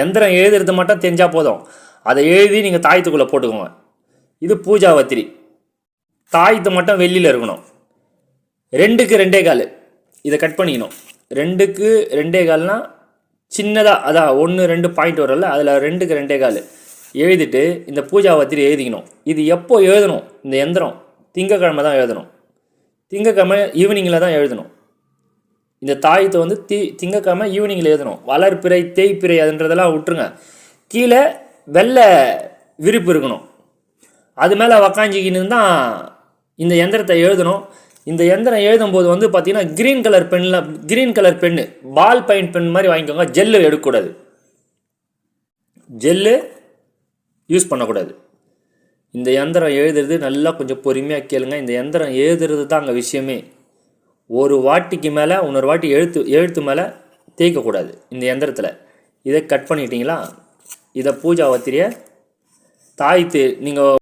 எந்திரம் எழுதுறது மட்டும் தெரிஞ்சால் போதும். அதை எழுதி நீங்கள் தாயத்துக்குள்ளே போட்டுக்கோங்க. இது பூஜாவத்திரி. தாயத்து மட்டும் வெள்ளியில் இருக்கணும். 2க்கு 2.25 இதை கட் பண்ணிக்கணும். 2க்கு 2.25னா சின்னதாக, அதான் 1 2 பாயிண்ட் வரல, அதில் 2க்கு 2.25 எழுதிட்டு இந்த பூஜாவத்திரி எழுதிக்கணும். இது எப்போ எழுதணும்? இந்த எந்திரம் திங்கக்கிழமை தான் எழுதணும். திங்கக்கிழமை ஈவினிங்கில் தான் எழுதணும். இந்த தாயத்தை வந்து திங்கக்கிழமை ஈவினிங்கில் எழுதணும். வளர்பிறை தேய்பிறை அதுன்றதெல்லாம் விட்டுருங்க. கீழே வெள்ளை விரிப்பு இருக்கணும். அது மேலே உக்காஞ்சிக்கின்னு தான் இந்த எந்திரத்தை எழுதணும். இந்த எந்திரம் எழுதும்போது வந்து பார்த்தீங்கன்னா green colour pen ball point pen மாதிரி வாங்கிக்கோங்க. ஜெல்லு எடுக்கக்கூடாது, ஜெல்லு யூஸ் பண்ணக்கூடாது. இந்த எந்திரம் எழுதுறது நல்லா கொஞ்சம் பொறுமையாக கேளுங்க. இந்த எந்திரம் எழுதுறது தான் அங்கே விஷயமே. ஒரு வாட்டிக்கு மேலே இன்னொரு வாட்டி எழுத்து மேலே தேய்க்கக்கூடாது இந்த எந்திரத்தில். இதை கட் பண்ணிட்டீங்களா? இதை பூஜாவத்திரியை தாயத்து நீங்கள்